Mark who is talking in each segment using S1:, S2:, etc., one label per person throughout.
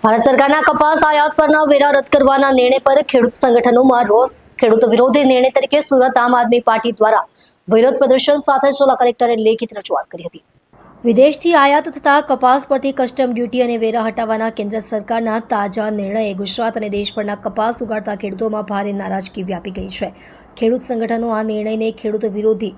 S1: ભારત સરકારના કપાસ આયાત પરના વેરા રદ કરવાના નિર્ણય પર ખેડૂત સંગઠનોમાં રોષ। ખેડૂત વિરોધી નિર્ણય તરીકે સુરત આમ આદમી પાર્ટી દ્વારા વિરોધ પ્રદર્શન સાથે જિલ્લા કલેક્ટરે લેખિત રજૂઆત કરી હતી। વિદેશથી આયાત થતા કપાસ પરથી કસ્ટમ ડ્યુટી અને વેરા હટાવવાના કેન્દ્ર સરકારના તાજા નિર્ણયે ગુજરાત અને દેશભરના કપાસ ઉગાડતા ખેડૂતોમાં ભારે નારાજગી વ્યાપી ગઈ છે। ખેડૂત સંગઠનો આ નિર્ણયને ખેડૂત વિરોધી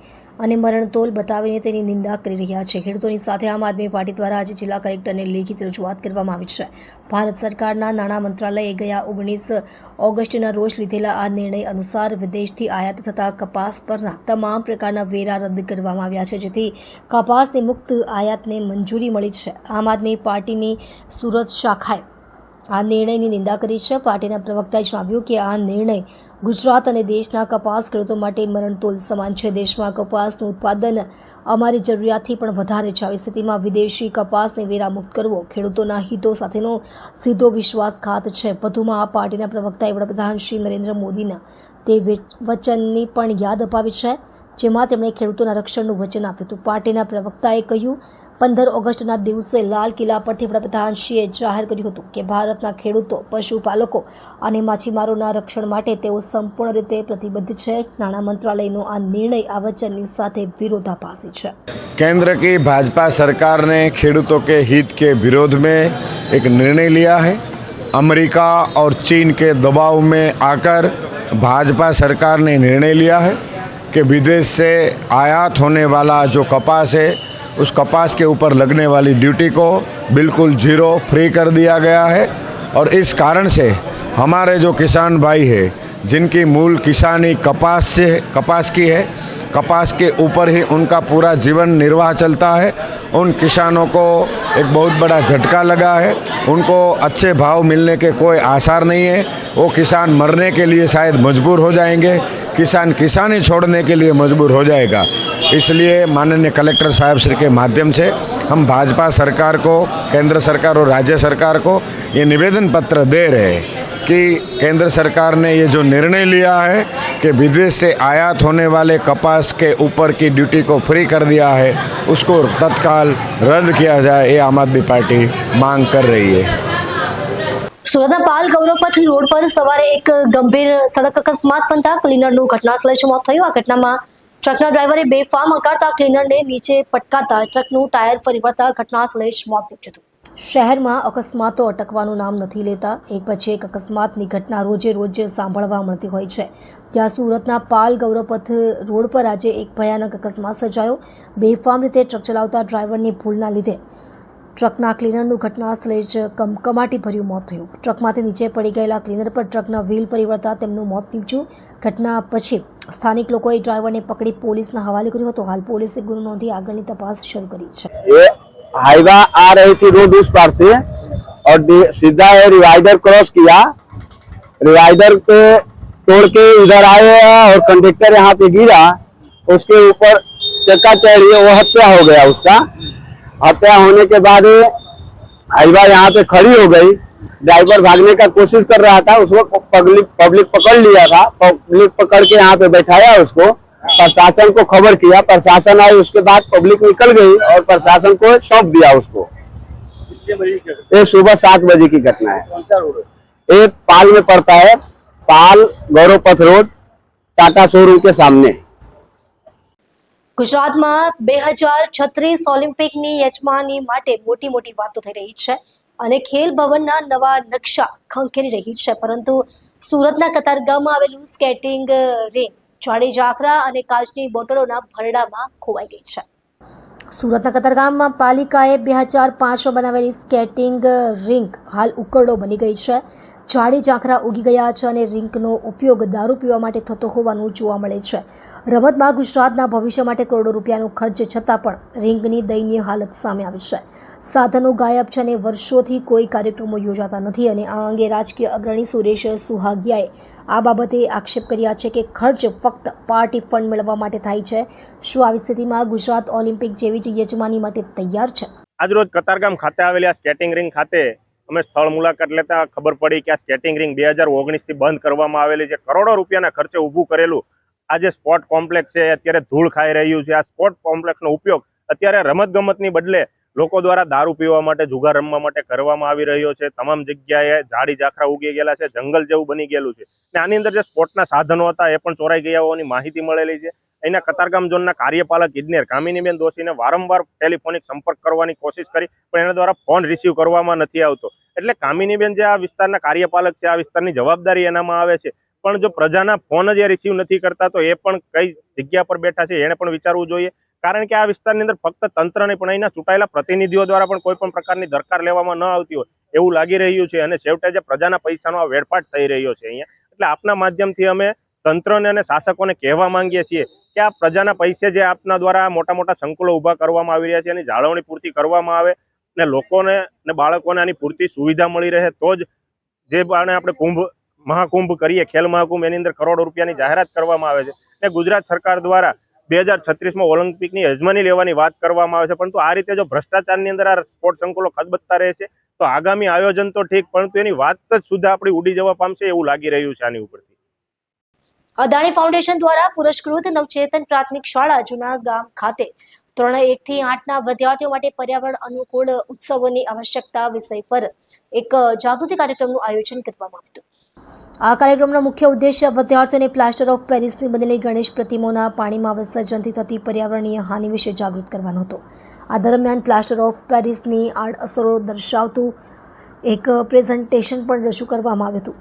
S1: અને મરણતોલ બતાવીને તેની નિંદા કરી રહ્યા છે। ખેડૂતોની સાથે આમ આદમી પાર્ટી દ્વારા આજે જિલ્લા કલેક્ટરને લેખિત રજૂઆત કરવામાં આવી છે। ભારત સરકારના નાણાં મંત્રાલયે ગયા 19 ઓગસ્ટના રોજ લીધેલા આ નિર્ણય અનુસાર વિદેશથી આયાત થતા કપાસ પરના તમામ પ્રકારના વેરા રદ કરવામાં આવ્યા છે, જેથી કપાસની મુક્ત આયાતને મંજૂરી મળી છે। આમ આદમી પાર્ટીની સુરત શાખાએ આ નિર્ણયની નિંદા કરી છે। પાર્ટીના પ્રવક્તાએ જણાવ્યું કે આ નિર્ણય ગુજરાત અને દેશના કપાસ ખેડૂતો માટે મરણતોલ સમાન છે। દેશમાં કપાસનું ઉત્પાદન અમારી જરૂરિયાતથી પણ વધારે છે। આવી સ્થિતિમાં વિદેશી કપાસને વેરા મુક્ત કરવો ખેડૂતોના હિતો સાથેનો સીધો વિશ્વાસઘાત છે। વધુમાં આ પાર્ટીના પ્રવક્તાએ વડાપ્રધાન શ્રી નરેન્દ્ર મોદીના તે વચનની પણ યાદ અપાવી છે, જેમાં તેમણે ખેડૂતોના રક્ષણનું વચન આપ્યું હતું। પાર્ટીના પ્રવક્તાએ કહ્યું, 15 ઓગસ્ટના દિવસે લાલ કિલ્લા પરથી વડાપ્રધાનશ્રીએ જાહેર કર્યું હતું કે ભારતના ખેડૂતો, પશુપાલકો અને માછીમારોના રક્ષણ માટે તેઓ સંપૂર્ણ રીતે પ્રતિબદ્ધ છે। નાણાં મંત્રાલયનો આ નિર્ણય આ વચનની સાથે વિરોધાભાસી છે।
S2: केंद्र की भाजपा सरकार ने खेडूतों के हित के विरोध में एक निर्णय लिया है। अमेरिका और चीन के दबाव में आकर भाजपा सरकार ने निर्णय लिया है कि विदेश से आयात होने वाला जो कपास है, उस कपास के ऊपर लगने वाली ड्यूटी को बिल्कुल जीरो फ्री कर दिया गया है। और इस कारण से हमारे जो किसान भाई हैं, जिनकी मूल किसानी कपास की है, कपास के ऊपर ही उनका पूरा जीवन निर्वाह चलता है, उन किसानों को एक बहुत बड़ा झटका लगा है। उनको अच्छे भाव मिलने के कोई आसार नहीं है। वो किसान मरने के लिए शायद मजबूर हो जाएंगे, किसान किसानी छोड़ने के लिए मजबूर हो जाएगा। इसलिए माननीय कलेक्टर साहब श्री के माध्यम से हम भाजपा सरकार को, केंद्र सरकार और राज्य सरकार को ये निवेदन पत्र दे रहे हैं कि केंद्र सरकार ने ये जो निर्णय लिया है कि विदेश से आयात होने वाले कपास के ऊपर की ड्यूटी को फ्री कर दिया है, उसको तत्काल रद्द किया जाए, ये आम आदमी पार्टी मांग कर रही है।
S1: સુરતના પાલ ગૌરવપથ રોડ પર સવારે એક ગંભીર સડક અકસ્માત બનતા ક્લીનરનું ઘટનાસ્થળે જ મોત થયું। આ ઘટનામાં ટ્રકના ડ્રાઈવરે બેફામ હંકારતા ક્લીનરને નીચે પટકાતા ટ્રકનું ટાયર ફરી વળતા ઘટનાસ્થળે જ મોત નીપજ્યું હતું। શહેરમાં અકસ્માતો અટકવાનું નામ નથી લેતા। એક પછી એક અકસ્માતની ઘટના રોજે રોજ સાંભળવા મળતી હોય છે। ત્યાં સુરતના પાલ ગૌરવપથ રોડ પર આજે એક ભયાનક અકસ્માત સર્જાયો। બેફામ રીતે ટ્રક ચલાવતા ડ્રાઈવરની ભૂલના લીધે ટ્રકના ક્લીનરનું ઘટનાસ્થળે જ કમકમાટી ભર્યું મોત થયું। ટ્રકમાંથી નીચે પડી ગયેલા ક્લીનર પર ટ્રકના વ્હીલ ફરી વળતા તેમનું મોત નીપજ્યું। ઘટના પછી સ્થાનિક લોકોએ ડ્રાઈવરને પકડી પોલીસના હવાલે કર્યો હતો। હાલ પોલીસે ગુનો નોંધી આગળની તપાસ શરૂ કરી છે।
S3: ये हाईवा आ रही थी रोड उस पार से और सीधा ये डिवाइडर क्रॉस किया, डिवाइडर पे तोड़ के इधर आए और कंडक्टर यहाँ पे गिरा, उसके ऊपर चक्का चढ़ी, वो हत्या हो गया। उसका हत्या होने के बाद हाईवा यहाँ पे खड़ी हो गई। ड्राइवर भागने का कोशिश कर रहा था, उसको पब्लिक पकड़ लिया था। पब्लिक पकड़ के यहाँ पे बैठाया उसको, प्रशासन को खबर किया, प्रशासन आई, उसके बाद पब्लिक निकल गई और प्रशासन को सौंप दिया उसको। ये सुबह 7 बजे की घटना है। ये पाल में पड़ता है, पाल गौरवपथ रोड, टाटा शोरूम के सामने।
S1: ગુજરાતમાં 2036 ઓલિમ્પિકની યજમાની માટે મોટી મોટી વાતો થઈ રહી છે અને ખેલ ભવનના નવા નકશા ખંખેરી રહી છે, પરંતુ સુરતના કતારગામમાં આવેલું સ્કેટિંગ રિંગ જાડેજા ઝાખરા અને કાચની બોટલોના ભરડામાં ખોવાઈ ગઈ છે। સુરતના કતારગામમાં પાલિકાએ 2005માં બનાવેલી સ્કેટિંગ રિંગ હાલ ઉકરડો બની ગઈ છે। જાડી ઝાંખરા ઉગી ગયા છે અને રિંકનો ઉપયોગ દારૂ પીવા માટે થતો હોવાનું જોવા મળે છે। રમતમાં ગુજરાતના ભવિષ્ય માટે કરોડો રૂપિયાનો ખર્ચ છતાં પણ રિંગની દયનીય હાલત સામે આવી છે। સાધનો ગાયબ છે અને વર્ષોથી કોઈ કાર્યક્રમો યોજાતા નથી અને આ અંગે રાજકીય અગ્રણી સુરેશ સુહાગિયાએ આ બાબતે આક્ષેપ કર્યા છે કે ખર્ચ ફક્ત પાર્ટી ફંડ મેળવવા માટે થાય છે। શું આવી સ્થિતિમાં ગુજરાત ઓલિમ્પિક જેવી જ યજમાની માટે તૈયાર છે?
S4: આજરોજ કતારગામ ખાતે આવેલી આ સ્કેટિંગ રિંગ ખાતે અમે સ્થળ મુલાકાત લેતા ખબર પડી કે આ સ્કેટિંગ રિંગ 2019થી બંધ કરવામાં આવેલી છે। કરોડો રૂપિયાના ખર્ચે ઊભું કરેલું આ જે સ્પોર્ટ કોમ્પ્લેક્સ છે અત્યારે ધૂળ ખાઈ રહ્યું છે। આ સ્પોર્ટ કોમ્પ્લેક્સનો ઉપયોગ અત્યારે રમતગમતની બદલે લોકો દ્વારા દારૂ પીવા માટે, જુગાર રમવા માટે કરવામાં આવી રહ્યો છે. તમામ જગ્યાએ ઝાડી ઝાખરા ઉગી ગયેલા છે, જંગલ જેવું બની ગયેલું છે. ને આની અંદર જે સ્પોર્ટના સાધનો હતા એ પણ ચોરાઈ ગયા હોવાની માહિતી મળેલી છે. અહીંના કતારગામ ઝોનના કાર્યપાલક ઇજનેર કામિનીબેન દોશીને વારંવાર ટેલિફોનિક સંપર્ક કરવાની કોશિશ કરી, પણ એના દ્વારા ફોન રિસીવ કરવામાં નથી આવતો. એટલે કામિનીબેન જે આ વિસ્તારના કાર્યપાલક છે, આ વિસ્તારની જવાબદારી એનામાં આવે છે, પણ જો પ્રજાના ફોન જ રિસીવ નથી કરતા તો એ પણ કઈ જગ્યા પર બેઠા છે એને પણ વિચારવું જોઈએ. કારણ કે આ વિસ્તારની અંદર ફક્ત તંત્ર નહીં પણ અહીંના ચૂંટાયેલા પ્રતિનિધિઓ દ્વારા પણ કોઈ પણ પ્રકારની દરકાર લેવામાં ન આવતી હોય એવું લાગી રહ્યું છે. અને છેવટે જે પ્રજાના પૈસાનો આ વેડફાટ થઈ રહ્યો છે અહીંયા. એટલે આપના માધ્યમથી અમે તંત્રને અને શાસકોને કહેવા માંગીએ છીએ કે આ પ્રજાના પૈસે જે આપના દ્વારા મોટા મોટા સંકુલો ઊભા કરવામાં આવી રહ્યા છે એની જાળવણી પૂરતી કરવામાં આવે ને લોકોને ને બાળકોને આની પૂરતી સુવિધા મળી રહે તો જ જે બાણે આપણે મહાકુંભ કરીએ, ખેલ મહાકુંભ, એની અંદર કરોડો રૂપિયાની જાહેરાત કરવામાં આવે છે. ને ગુજરાત સરકાર દ્વારા 2036માં ઓલિમ્પિકની યજમાની લેવાની વાત કરવામાં આવે છે, પરંતુ આ રીતે જો ભ્રષ્ટાચારની અંદર આ સ્પોર્ટ સંકુલો ખદબદતા રહેશે તો આગામી આયોજન તો ઠીક, પરંતુ એની વાત જ સુદ્ધા આપણી ઉડી જવા પામશે એવું લાગી રહ્યું છે આની ઉપરથી.
S1: અદાણી ફાઉન્ડેશન દ્વારા પુરસ્કૃત નવચેતન પ્રાથમિક શાળા જૂના ગામ ખાતે ધોરણ 1 થી 8ના વિદ્યાર્થીઓ માટે પર્યાવરણ અનુકૂળ ઉત્સવોની આવશ્યકતા વિષય પર એક જાગૃતિ કાર્યક્રમનું આયોજન કરવામાં આવ્યું હતું. આ કાર્યક્રમનો મુખ્ય ઉદ્દેશ્ય વિદ્યાર્થીઓને પ્લાસ્ટર ઓફ પેરિસની બનેલી ગણેશ પ્રતિમાઓના પાણીમાં વિસર્જનથી થતી પર્યાવરણીય હાનિ વિશે જાગૃત કરવાનો હતો. આ દરમિયાન પ્લાસ્ટર ઓફ પેરિસની આડઅસરો દર્શાવતું એક પ્રેઝન્ટેશન પણ રજૂ કરવામાં આવ્યું હતું.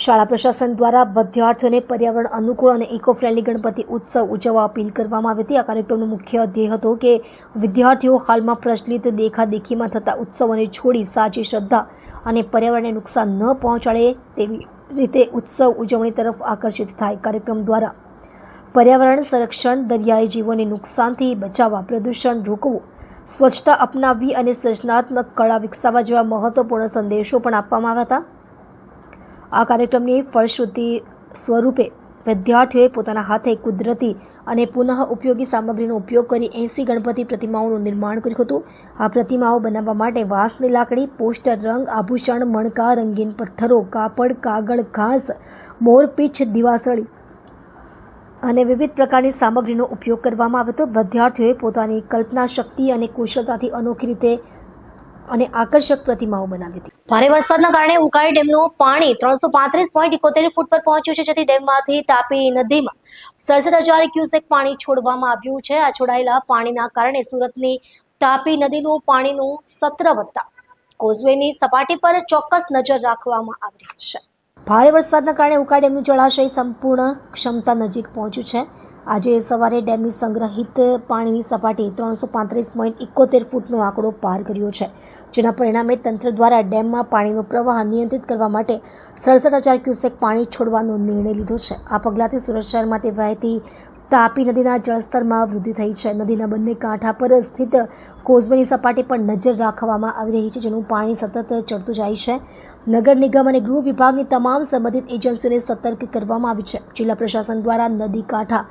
S1: શાળા પ્રશાસન દ્વારા વિદ્યાર્થીઓને પર્યાવરણ અનુકૂળ અને ઇકો ફ્રેન્ડલી ગણપતિ ઉત્સવ ઉજવવા અપીલ કરવામાં આવી હતી. આ કાર્યક્રમનો મુખ્ય ધ્યેય હતો કે વિદ્યાર્થીઓ હાલમાં પ્રચલિત દેખાદેખીમાં થતા ઉત્સવોને છોડી સાચી શ્રદ્ધા અને પર્યાવરણને નુકસાન ન પહોંચાડે તેવી રીતે ઉત્સવ ઉજવણી તરફ આકર્ષિત થાય. કાર્યક્રમ દ્વારા પર્યાવરણ સંરક્ષણ, દરિયાઈ જીવોને નુકસાનથી બચાવવા, પ્રદૂષણ રોકવું, સ્વચ્છતા અપનાવવી અને સર્જનાત્મક કળા વિકસાવવા જેવા મહત્વપૂર્ણ સંદેશો પણ આપવામાં આવ્યા હતા. આ કાર્યક્રમની ફળશ્રુતિ સ્વરૂપે વિદ્યાર્થીઓએ પોતાના હાથે કુદરતી અને પુનઃ ઉપયોગી સામગ્રીનો ઉપયોગ કરી 80 ગણપતિ પ્રતિમાઓનું નિર્માણ કર્યું હતું. આ પ્રતિમાઓ બનાવવા માટે વાંસની લાકડી, પોસ્ટર, રંગ, આભૂષણ, મણકા, રંગીન પથ્થરો, કાપડ, કાગળ, ઘાસ, મોરપીંછ, દિવાસળી અને વિવિધ પ્રકારની સામગ્રીનો ઉપયોગ કરવામાં આવ્યો હતો. વિદ્યાર્થીઓએ પોતાની કલ્પના શક્તિ અને કુશળતાથી અનોખી રીતે અને આકર્ષક પ્રતિમાઓ બનાવી હતી. ભારે વરસાદના કારણે ઉકાઈ ડેમનું પાણી 335.71 ફૂટ પર પહોંચ્યું છે, જેથી ડેમમાંથી તાપી નદીમાં 67,000 ક્યુસેક પાણી છોડવામાં આવ્યું છે. આ છોડાયેલા પાણીના કારણે સુરતની તાપી નદીનું પાણીનું સત્ર વધતા કોઝવેની સપાટી પર ચોક્કસ નજર રાખવામાં આવી રહી છે. ભારે વરસાદના કારણે ઉકાઈ ડેમનું જળાશય સંપૂર્ણ ક્ષમતા નજીક પહોંચ્યું છે. આજે સવારે ડેમની સંગ્રહિત પાણીની સપાટી 335.71 ફૂટનો આંકડો પાર કર્યો છે, જેના પરિણામે તંત્ર દ્વારા ડેમમાં પાણીનો પ્રવાહ નિયંત્રિત કરવા માટે 67,000 ક્યુસેક પાણી છોડવાનો નિર્ણય લીધો છે. આ પગલાંથી સુરત શહેરમાંથી વહેતી તાપી નદીના જળસ્તરમાં વૃદ્ધિ થઈ છે. નદીના બંને કાંઠા પર સ્થિત કોઝવેની સપાટી પર નજર રાખવામાં આવી રહી છે, જેનું પાણી સતત ચડતું જાય છે. નગર નિગમ અને ગૃહ વિભાગની તમામ સંબંધિત એજન્સીઓને સતર્ક કરવામાં આવી છે. જિલ્લા પ્રશાસન દ્વારા નદી કાંઠા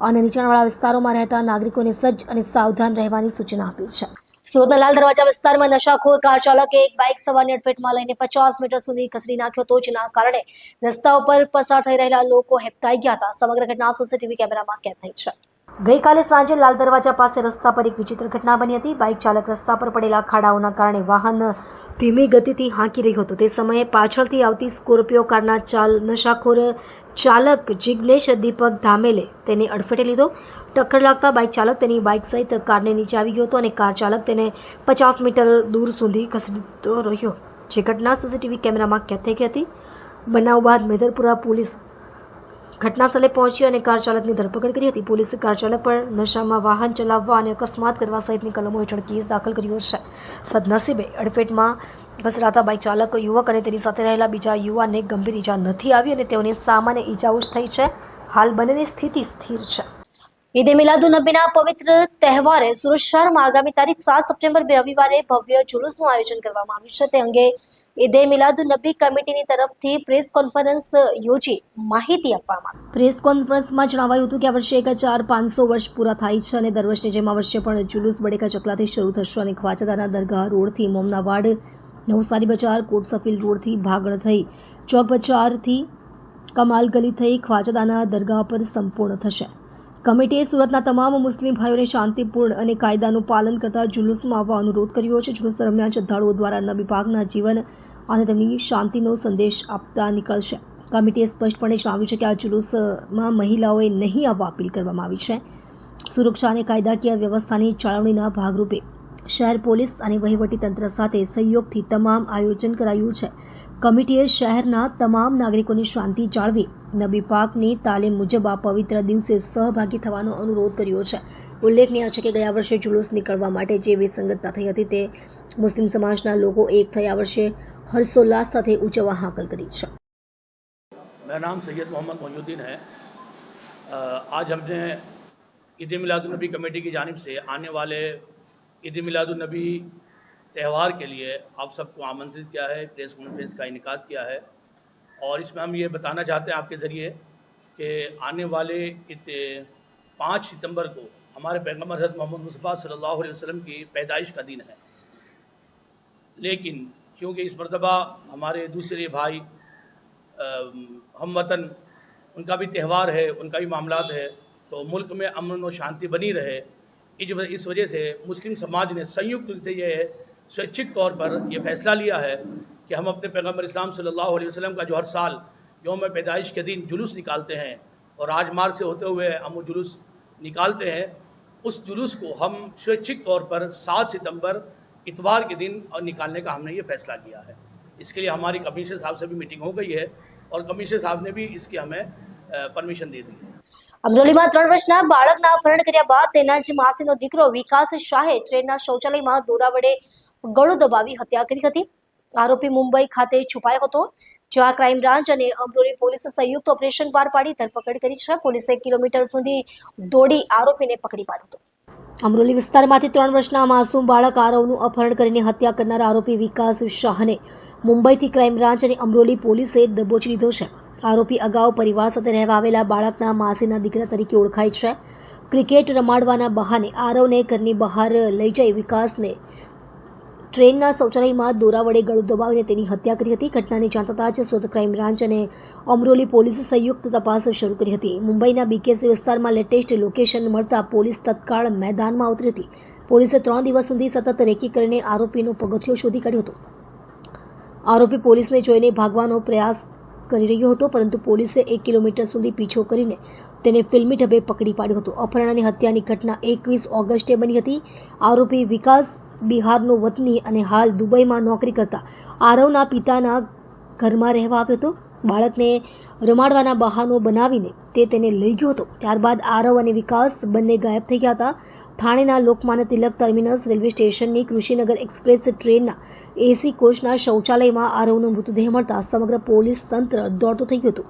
S1: અને નીચાણવાળા વિસ્તારોમાં રહેતા નાગરિકોને સજ્જ અને સાવધાન રહેવાની સૂચના આપી છે. સુરતના લાલ દરવાજા વિસ્તારમાં નશાખોર કાર ચાલકે એક બાઇક સવારને અડફેટમાં લઈને 50 મીટર સુધી ખસેડી નાખ્યો હતો, જેના કારણે રસ્તા ઉપર પસાર થઈ રહેલા લોકો હેબતાઈ ગયા હતા. સમગ્ર ઘટના સીસીટીવી કેમેરામાં કેદ થઈ છે. ગઈકાલે સાંજે લાલ દરવાજા પાસે રસ્તા પર એક વિચિત્ર ઘટના બની હતી. બાઇક ચાલક રસ્તા પર પડેલા ખાડાઓના કારણે વાહન ધીમી ગતિથી હાંકી રહ્યો હતો. તે સમયે પાછળથી આવતી સ્કોર્પિયો કારના નશાખોર ચાલક જિગ્નેશ દીપક ધામેલે તેને અડફેટે લીધો. ટક્કર લાગતા બાઇક ચાલક તેની બાઇક સહિત કારને નીચે આવી ગયો હતો અને કાર ચાલક તેને 50 મીટર દૂર સુધી ખસેડતો રહ્યો, જે ઘટના સીસીટીવી કેમેરામાં કેદ થઈ ગઈ હતી. બનાવ બાદ મેદરપુરા પોલીસ ઘટનાસ્થળે પહોંચી અને કાર ચાલકની ધરપકડ કરી હતી. પોલીસે કાર ચાલક પર નશામાં વાહન ચલાવવા અને અકસ્માત કરવા સહિતની કલમો હેઠળ કેસ દાખલ કર્યો છે. સદનસીબે અડફેટમાં ઘસરાતા બાઇક ચાલક યુવક અને તેની સાથે રહેલા બીજા યુવાનને ગંભીર ઈજા નથી આવી અને તેઓને સામાન્ય ઈજાઓ જ થઈ છે. હાલ બંનેની સ્થિતિ સ્થિર છે. ઈદે મિલાદુન્નબીના પવિત્ર તહેવારે સુરત શહેરમાં આગામી તારીખ 7 સપ્ટેમ્બર રવિવારે ભવ્ય જુલુસનું આયોજન કરવામાં આવ્યું છે. તે અંગે ઈદે મિલાદુન્નબી કમિટીની તરફથી પ્રેસ કોન્ફરન્સ યોજી માહિતી આપવામાં આવી. પ્રેસ કોન્ફરન્સમાં જણાવાયું હતું કે આ વર્ષે 1500 વર્ષ પૂરા થાય છે અને દર વર્ષની જેમ આ વર્ષે પણ જુલુસ બડેકા ચકલાથી શરૂ થશે અને ખ્વાજાદાના દરગાહ રોડથી મોમનાવાડ, નવસારી બજાર, કોટ સફીલ રોડથી ભાગળ થઈ ચોક બજારથી કમાલ ગલી થઈ ખ્વાજાદાના દરગાહ પર સંપૂર્ણ થશે. કમિટીએ સુરતના તમામ મુસ્લિમ ભાઈઓને શાંતિપૂર્ણ અને કાયદાનું પાલન કરતા જુલુસમાં આવવા અનુરોધ કર્યો છે. જુલુસ દરમિયાન શ્રદ્ધાળુઓ દ્વારા નબી પાકના જીવન અને તેમની શાંતિનો સંદેશ આપતા નીકળશે. કમિટીએ સ્પષ્ટપણે જણાવ્યું છે કે આ જુલુસમાં મહિલાઓએ નહીં આવવા અપીલ કરવામાં આવી છે. સુરક્ષા અને કાયદાકીય વ્યવસ્થાની જાળવણીના ભાગરૂપે શહેર પોલીસ અને વહીવટીતંત્ર સાથે સહયોગથી તમામ આયોજન કરાયું છે. કમિટીએ શહેરના તમામ નાગરિકોની શાંતિ જાળવી નબી પાકની તાલીમ મુજબ આ પવિત્ર દિવસે સહભાગી થવાનો અનુરોધ કર્યો છે. ઉલ્લેખનીય છે કે ગયા વર્ષે જુલુસ નીકળવા માટે જે વિસંગતતા થઈ હતી તે મુસ્લિમ સમાજના લોકો એક થયા વર્ષે હર્ષોલ્લાસ સાથે ઉજવવા હાકલ કરી છે.
S5: मेरा नाम सैयद मोहम्मद मोजुद्दीन है. आज हमने ईद मिलादुन्नबी कमेटी की जानिब से आने वाले ईद मिलादुन्नबी त्यौहार के लिए आप सबको आमंत्रित किया है. प्रेस कॉन्फ्रेंस का इनेकाद किया है और इसमें हम ये बताना चाहते हैं आपके ज़रिए कि आने वाले 5 सितंबर को हमारे पैगम्बर हज़रत मोहम्मद मुस्तफ़ा सल्लल्लाहु अलैहि वसल्लम की पैदाइश का दिन है. लेकिन क्योंकि इस मरतबा हमारे दूसरे भाई हम वतन उनका भी त्यौहार है, उनका भी मामलात है, तो मुल्क में अमन और शांति बनी रहे, इस वजह से मुस्लिम समाज ने संयुक्त रूप से ये स्वैच्छिक तौर पर यह फ़ैसला लिया है कि हम अपने पैगम्बर इस्लाम सल्लल्लाहु अलैहि वसल्लम का जो हर साल यौम पैदाइश के दिन जुलूस निकालते हैं और राजमार्ग से होते हुए हम वो जुलूस निकालते हैं, उस जुलूस को हम स्वैच्छिक तौर पर 7 सितंबर इतवार के दिन और निकालने का हमने ये फ़ैसला किया है. इसके लिए हमारी कमिश्नर साहब से भी मीटिंग हो गई है और कमिश्नर साहब ने भी इसकी हमें परमिशन दे दी है.
S1: અમરોલીમાં 3 વર્ષના બાળકના અપહરણ કર્યા બાદ તેના જ માસીનો દીકરો વિકાસ શાહે ટ્રેનના શૌચાલયમાં દોરા વડે ગળું દબાવી હત્યા કરી હતી. આરોપી મુંબઈ ખાતે છુપાયો હતો, જ્યાં ક્રાઇમ બ્રાન્ચ અને અમરોલી પોલીસ સંયુક્ત ઓપરેશન પાર પાડી ધરપકડ કરી છે. પોલીસે કિલોમીટર સુધી દોડી આરોપીને પકડી પાડ્યો હતો. અમરોલી વિસ્તારમાંથી 3 વર્ષના માસૂમ બાળક આરવનું અપહરણ કરીને હત્યા કરનાર આરોપી વિકાસ શાહને મુંબઈથી ક્રાઇમ બ્રાન્ચ અને અમરોલી પોલીસે દબોચી લીધો છે. આરોપી અગાઉ પરિવાર સાથે રહેવા આવેલા બાળકના માસીના દીકરા તરીકે ઓળખાય છે. ક્રિકેટ રમાડવાના બહાને આરવને ઘરની બહાર લઈ જઈ વિકાસને ટ્રેનના શૌચાલયમાં દોરા વડે ગળું દબાવીને તેની હત્યા કરી હતી. ઘટનાની જાણ થતાં જ સુરત ક્રાઇમ બ્રાન્ચ અને અમરોલી પોલીસ સંયુક્ત તપાસ શરૂ કરી હતી. મુંબઈના બીકેસી વિસ્તારમાં લેટેસ્ટ લોકેશન મળતા પોલીસ તત્કાળ મેદાનમાં ઉતરી હતી. પોલીસે 3 દિવસ સુધી સતત રેકી કરીને આરોપીનો પગથિયો શોધી કાઢ્યો હતો. આરોપી પોલીસને જોઈને ભાગવાનો પ્રયાસ કરી રહ્યો હતો, પરંતુ પોલીસે 1 કિલોમીટર સુધી પીછો કરીને તેને ફિલ્મી ઢબે પકડી પાડ્યો હતો. અપહરણ અને હત્યાની ઘટના 21 ઓગસ્ટે બની હતી. આરોપી વિકાસ બિહારનો વતની અને હાલ દુબઈમાં નોકરી કરતા આરવના પિતાના ઘરમાં રહેવા આવ્યો હતો. બાળકને રમાડવાના બહાનો બનાવીને તેને લઈ ગયો હતો. ત્યારબાદ આરવ અને વિકાસ બંને ગાયબ થઈ ગયા હતા. થાણેના લોકમાન્ય તિલક ટર્મિનસ રેલવે સ્ટેશનની કૃષિનગર એક્સપ્રેસ ટ્રેનના એસી કોચના શૌચાલયમાં આરવનો મૃતદેહ મળતા સમગ્ર પોલીસ તંત્ર દોડતું થઈ ગયું હતું.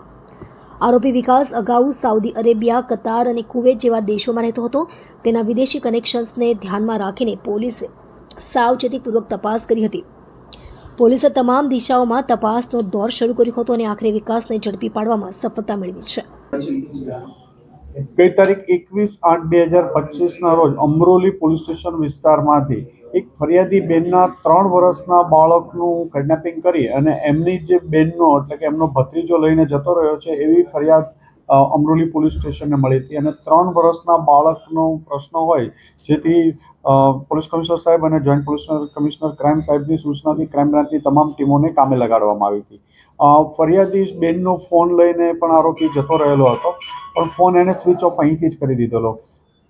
S1: આરોપી વિકાસ અગાઉ સાઉદી અરેબિયા, કતાર અને કુવેત જેવા દેશોમાં રહેતો હતો. તેના વિદેશી કનેક્શન્સને ધ્યાનમાં રાખીને પોલીસે સાવચેતીપૂર્વક તપાસ કરી હતી. પોલીસે તમામ દિશાઓમાં તપાસનો દોર શરૂ કર્યો હતો અને આખરે વિકાસને ઝડપી પાડવામાં સફળતા મેળવી છે.
S6: ગઈ તારીખ 21/8/2025ના રોજ અમરોલી પોલીસ સ્ટેશન વિસ્તારમાંથી એક ફરિયાદી બેનના 3 વર્ષના બાળકનું કિડનેપિંગ કરી અને એમની જે બેનનો એટલે કે એમનો ભત્રીજો લઈને જતો રહ્યો છે એવી ફરિયાદ અમરોલી પોલીસ સ્ટેશનને મળી હતી. અને 3 વર્ષના બાળકનો પ્રશ્ન હોય જેથી પોલીસ કમિશનર સાહેબ અને જોઈન્ટ પોલીસ કમિશનર ક્રાઇમ સાહેબની સૂચનાથી ક્રાઇમ બ્રાન્ચની તમામ ટીમોને કામે લગાડવામાં આવી હતી. ફરિયાદી બેનનો ફોન લઈને પણ આરોપી જતો રહેલો હતો, પણ ફોન એને સ્વિચ ઓફ અહીંથી જ કરી દીધેલો.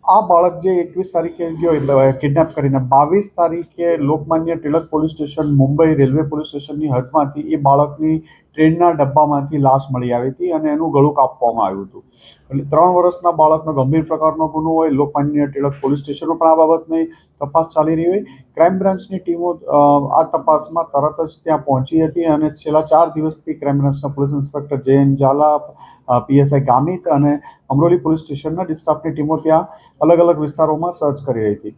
S6: આ બાળક જે 21 તારીખે ગયો એટલે કિડનેપ કરીને 22 તારીખે Lokmanya Tilak police station Mumbai railway police સ્ટેશનની હદમાંથી એ બાળકની ટ્રેનના ડબ્બામાંથી લાશ મળી આવી હતી અને એનું ગળું કાપવામાં આવ્યું હતું. એટલે 3 વર્ષના બાળકનો ગંભીર પ્રકારનો ગુનો હોય. લોકમાન્ય ટિલક પોલીસ સ્ટેશનો પણ આ બાબતની તપાસ ચાલી રહી હોય. ક્રાઇમ બ્રાન્ચની ટીમો આ તપાસમાં તરત જ ત્યાં પહોંચી હતી અને છેલ્લા 4 દિવસથી ક્રાઇમ બ્રાન્ચના police inspector Jayant Zala, PSI Gamit અને અમરોલી પોલીસ સ્ટેશનના સ્ટાફની ટીમો ત્યાં અલગ અલગ વિસ્તારોમાં સર્ચ કરી રહી હતી.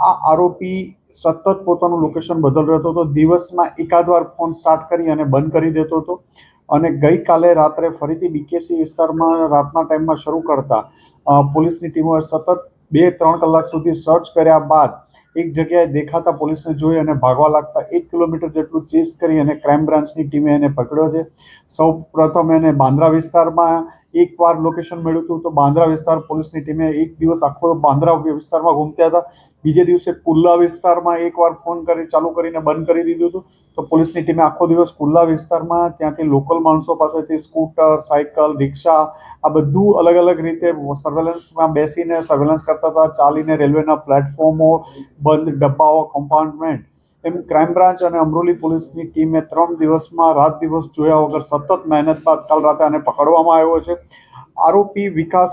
S6: આ આરોપી સતત પોતાનું લોકેશન બદલ રહેતો હતો. દિવસમાં એકાદ વાર ફોન સ્ટાર્ટ કરી અને બંધ કરી દેતો હતો અને ગઈકાલે રાત્રે ફરીથી બીકેસી વિસ્તારમાં રાતના ટાઈમમાં શરૂ કરતા પોલીસની ટીમોએ સતત 2-3 કલાક સુધી સર્ચ કર્યા બાદ એક જગ્યાએ દેખાતા પોલીસને જોઈ અને ભાગવા લાગતા 1 કિલોમીટર જેટલું ચેસ કરી અને ક્રાઇમ બ્રાન્ચની ટીમે એને પકડ્યો છે. સૌ પ્રથમ એને બાંદ્રા વિસ્તારમાં એકવાર લોકેશન મળ્યું હતું તો બાંદ્રા વિસ્તાર પોલીસની ટીમે એક દિવસ આખો બાંદ્રા વિસ્તારમાં ઘૂમત્યા હતા. બીજે દિવસે કુલ્લા વિસ્તારમાં એકવાર ફોન કરી ચાલુ કરીને બંધ કરી દીધું હતું. તો પોલીસની ટીમે આખો દિવસ કુલ્લા વિસ્તારમાં ત્યાંથી લોકલ માણસો પાસેથી સ્કૂટર, સાયકલ, રિક્ષા આ બધું અલગ અલગ રીતે સર્વેલન્સમાં બેસીને સર્વેલન્સ કરતા હતા. ચાલીને રેલવેના પ્લેટફોર્મો, બંધ ડબ્બાઓ, કમ્પાર્ટમેન્ટ એમ ક્રાઇમ બ્રાન્ચ અને અમરોલી પોલીસની ટીમે 3 દિવસમાં રાત દિવસ જોયા વગર સતત મહેનત બાદ કાલ રાતે આને પકડવામાં આવ્યો છે. આરોપી વિકાસ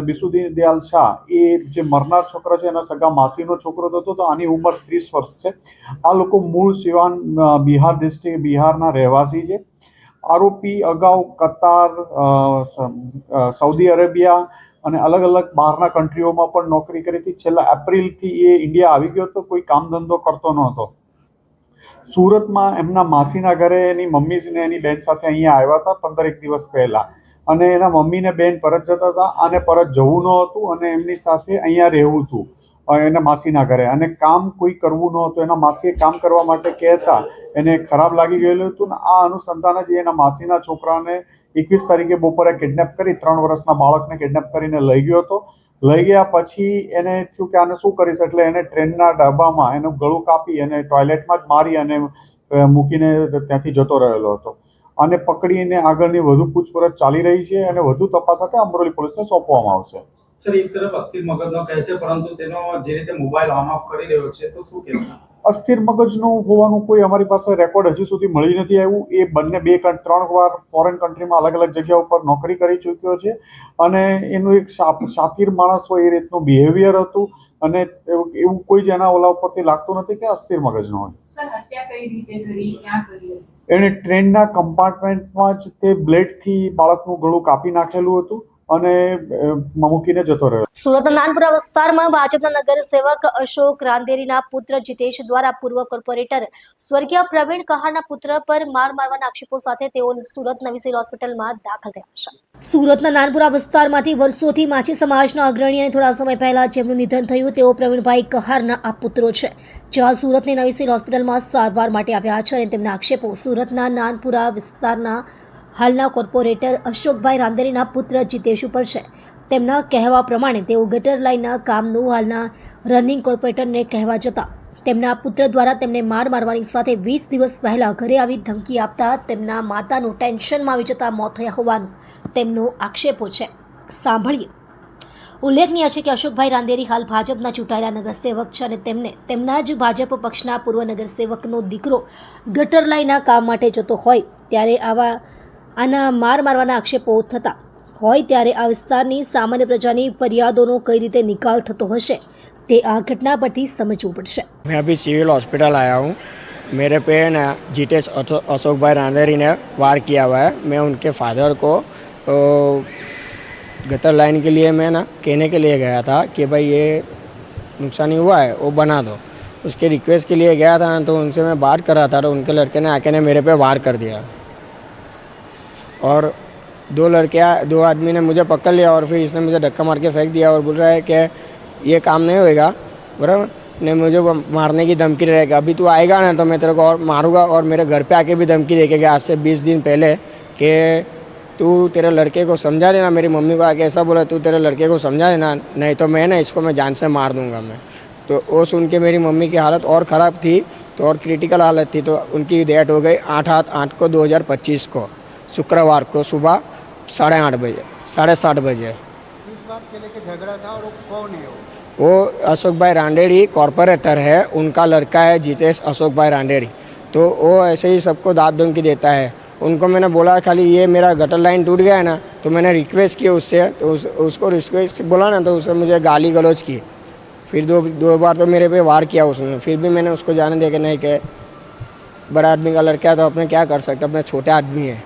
S6: બિસુદી દયાલ શાહ એ જે મરનાર છોકરો છે એના સગા માસીનો છોકરો હતો. તો આની ઉંમર 30 વર્ષ છે. આ લોકો મૂળ સિવાન બિહાર ડિસ્ટ્રિક્ટ બિહારના રહેવાસી છે. આરોપી અગાઉ કતાર, સાઉદી અરેબિયા અને અલગ અલગ બહારના કન્ટ્રીઓમાં પણ નોકરી કરી હતી. છેલ્લા એપ્રિલથી એ ઇન્ડિયા આવી ગયો હતો, કોઈ કામ ધંધો કરતો નહોતો. સુરતમાં એમના માસીના ઘરે એની મમ્મી ને એની બેન સાથે અહીંયા આવ્યા હતા 15 દિવસ પહેલા, અને એના મમ્મી ને બેન પરત જતા હતા. આને પરત જવું ન હતું અને એમની સાથે અહીંયા રહેવું હતું એના માસીના ઘરે, અને કામ કોઈ કરવું ન હતું. એના માસીએ કામ કરવા માટે કહેતા એને ખરાબ લાગી ગયેલું હતું ને આ અનુસંધાને જ એના માસીના છોકરાને 21 તારીખે બપોરે કિડનેપ કરી 3 વર્ષના બાળકને કિડનેપ કરીને લઈ ગયો હતો. લઈ ગયા પછી એને થયું કે આને શું કરીશ, એટલે એને ટ્રેનના ડબ્બામાં એનું ગળું કાપી અને ટોયલેટમાં જ મારી અને મૂકીને ત્યાંથી જતો રહેલો હતો. આને પકડીને આગળની વધુ પૂછપરછ ચાલી રહી છે અને વધુ તપાસ માટે અમરોલી પોલીસને સોંપવામાં આવશે.
S7: સર, એક તરફ અસ્થિર મગજનો કહે છે, પરંતુ તેનો જે રીતે મોબાઈલ ઓન ઓફ કરી રહ્યો છે, તો શું કહેશો?
S6: અસ્થિર મગજનું હોવાનું કોઈ અમારી પાસે રેકોર્ડ હજી સુધી મળી નથી આવ્યું. એ બંને 2-3 વાર ફોરેન કન્ટ્રીમાં અલગ અલગ જગ્યા ઉપર નોકરી કરી ચૂક્યો છે અને એનું એક શાતિર માણસ હોય એ રીતનું બિહેવિયર હતું અને એવું કોઈ જ એના ઓલા ઉપરથી લાગતું નથી કે અસ્થિર મગજનો હોય. એણે ટ્રેનના કમ્પાર્ટમેન્ટમાં જ તે બ્લેડથી બાળકનું ગળું કાપી નાખેલું હતું અને મૂકીને જતો રહ્યો.
S1: સુરતના નાનપુરા વિસ્તારમાં ભાજપના નગરસેવક અશોક રાંદેરીના પુત્ર જીતેશ દ્વારા પૂર્વ કોર્પોરેટર સ્વર્ગીય પ્રવીણ કહારના પુત્ર પર મારવાના આક્ષેપો સાથે તેઓ સુરત નવી સિવિલ હોસ્પિટલમાં દાખલ થયા છે. સુરતના નાનપુરા વિસ્તારમાંથી વર્ષોથી માછી સમાજના અગ્રણી અને થોડા સમય પહેલા જેમનું નિધન થયું તેઓ પ્રવીણભાઈ કહારના આ પુત્રો છે, જેઓ સુરતની નવી સિવિલ હોસ્પિટલમાં સારવાર માટે આવ્યા છે અને તેમના આક્ષેપો સુરતના નાનપુરા વિસ્તારના હાલના કોર્પોરેટર અશોકભાઈ રાંદેરીના પુત્ર જીતેશ ઉપર છે. તેમના કહેવા પ્રમાણે તેઓ ગટર લાઇનના કામનું હાલના રનિંગ કોર્પોરેટરને કહેવા જતા તેમના પુત્ર દ્વારા તેમને મારવાની સાથે 20 દિવસ પહેલા ઘરે આવી ધમકી આપતા તેમના માતાનું ટેન્શનમાં આવી જતા મોત થયા હોવાનું તેમનો આક્ષેપો છે. સાંભળીએ. ઉલ્લેખનીય છે કે અશોકભાઈ રાંદેરી હાલ ભાજપના ચૂંટાયેલા નગરસેવક છે અને તેમને તેમના જ ભાજપ પક્ષના પૂર્વ નગરસેવકનો દીકરો ગટર લાઇનના કામ માટે જતો હોય ત્યારે આના મારવાના આક્ષેપો થતા હોય ત્યારે આ વિસ્તારની સામાન્ય પ્રજાની ફરિયાદોનો કઈ રીતે નિકાલ થતો હશે તે આ ઘટના પરથી સમજવું પડશે.
S8: मैं अभी सिविल हॉस्पिटल आया हूँ. मेरे पे ना जीतेश अशोक भाई रांदेरी ने वार किया हुआ है. मैं उनके फादर को गटर लाइन के लिए मैं ना कहने के लिए गया था कि भाई ये नुकसानी हुआ है वो बना दो. उसके रिक्वेस्ट के लिए गया था ना, तो उनसे मैं बात कर रहा था तो उनके लड़के ने आके ने मेरे पे वार कर दिया और दो आदमी ने मुझे पकड़ लिया और फिर इसने मुझे धक्का मार के फेंक दिया और बोल रहा है कि ये काम नहीं होएगा, बराबर ने मुझे मारने की धमकी रहेगा. अभी तू आएगा ना तो मैं तेरे को और मारूंगा और मेरे घर पे आके भी धमकी देगा आज से 20 दिन पहले कि तू तेरे लड़के को समझा लेना. मेरी मम्मी को आके ऐसा बोला, तू तेरे लड़के को समझा लेना, नहीं तो मैं ना इसको मैं जान से मार दूंगा मैं. तो वो सुन के मेरी मम्मी की हालत और ख़राब थी, तो और क्रिटिकल हालत थी, तो उनकी डेथ हो गई 8 को 2025 को शुक्रवार को सुबह 8:30 बजे 7:30 बजे.
S9: किस बात के लेके झगड़ा था और वो कौन है?
S8: वो अशोक भाई रांडेरी कॉर्पोरेटर है, उनका लड़का है जीतेश अशोक भाई रांडेरी. तो वो ऐसे ही सबको दाब धमकी देता है. उनको मैंने बोला खाली ये मेरा गटर लाइन टूट गया है ना, तो मैंने रिक्वेस्ट की उससे, तो उसको रिक्वेस्ट बोला ना तो उसने मुझे गाली गलौज की. फिर दो बार तो मेरे पे वार किया उसने. फिर भी मैंने उसको जाने दिया कि नहीं, कि बड़ा आदमी का लड़का है तो अपने क्या कर सकते, अपने छोटे आदमी है.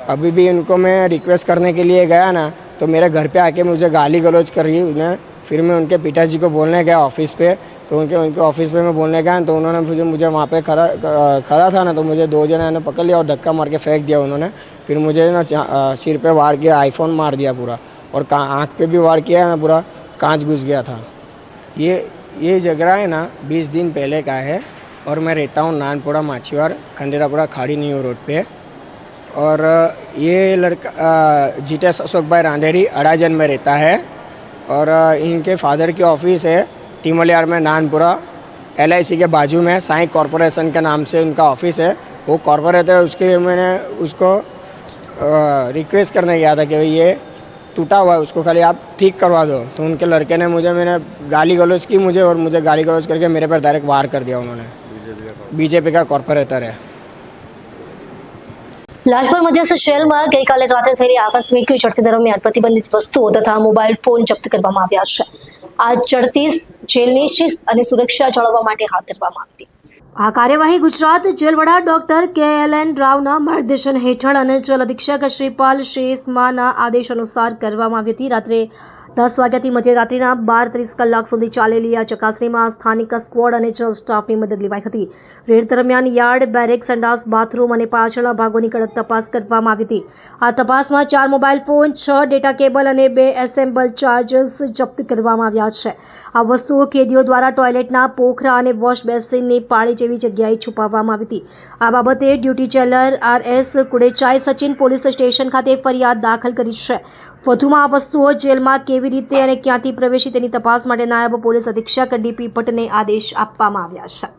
S8: अभी भी उनको मैं रिक्वेस्ट करने के लिए गया ना तो मेरे घर पे आके मुझे गाली गलौज कर रही उन्हें. फिर मैं उनके पिताजी को बोलने गया ऑफिस पे, तो उनके ऑफिस पे मैं बोलने गया तो उन्होंने मुझे वहाँ पे खड़ा था ना, तो मुझे 2 जने ने पकड़ लिया और धक्का मार के फेंक दिया उन्होंने. फिर मुझे ना सिर पे वार किया, आईफोन मार दिया पूरा, और आँख पे भी वार किया ना, पूरा कांच घुस गया था. ये झगड़ा है ना 20 दिन पहले का है और मैं रहता हूँ नानपुरा माछीवाड़ खंडेरापुरा खाड़ी न्यू रोड पे. और ये लड़का जीतेश अशोक भाई रांधेरी अड़ाजन में रहता है और इनके फादर की ऑफिस है तिमलियार में नानपुरा LIC के बाजू में साई कॉरपोरेशन के नाम से उनका ऑफिस है। वो कॉरपोरेटर उसके लिए मैंने उसको रिक्वेस्ट करने गया था कि भाई ये टूटा हुआ है उसको खाली आप ठीक करवा दो, तो उनके लड़के ने मैंने गाली गलौज की मुझे और मुझे गाली गलौज करके मेरे पर डायरेक्ट वार कर दिया उन्होंने। बीजेपी का कॉर्पोरेटर है।
S1: લાજપોર મધ્યસ્થ જેલમાં ગઈકાલે રાત્રે થયેલી આકસ્મિક ઝડપી દરમિયાન પ્રતિબંધિત વસ્તુઓ તથા મોબાઈલ ફોન જપ્ત કરવામાં આવ્યા છે। આ ઝડપી જેલની શિસ્ત અને સુરક્ષા જાળવવા માટે હાથ ધરવામાં આવી હતી। આ કાર્યવાહી ગુજરાત જેલ વડા ડોક્ટર KLN રાવના માર્ગદર્શન હેઠળ અને જેલ અધિક્ષક શ્રીપાલ શેષમાના આદેશ અનુસાર કરવામાં આવી હતી। રાત્રે 10 વાગ્યાથી મધ્યરાત્રિના 12:30 કલાક સુધી ચાલેલી આ ચકાસણીમાં સ્થાનિક સ્ક્વોડ અને જેલ સ્ટાફની મદદ લેવાઈ હતી। રેડ દરમિયાન યાર્ડ, બેરેક, સંડાસ, બાથરૂમ અને પાછળના ભાગોની કડક તપાસ કરવામાં આવી હતી। આ તપાસમાં 4 મોબાઈલ ફોન, 6 ડેટા કેબલ અને 2 એસેમ્બલ ચાર્જર્સ જપ્ત કરવામાં આવ્યા છે। આ વસ્તુઓ કેદીઓ દ્વારા ટોયલેટના પોખરા અને વોશ બેસિનની પાળી જેવી જગ્યાએ છુપાવવામાં આવી હતી। આ બાબતે duty jailer RS Kudechai Sachin police station ખાતે ફરિયાદ દાખલ કરી છે। વધુમાં આ વસ્તુઓ જેલમાં કેવી રીતે અને ક્યાંથી પ્રવેશી તેની તપાસ માટે નાયબ પોલીસ અધિક્ષક DP ભટ્ટને આદેશ આપવામાં આવ્યા છે।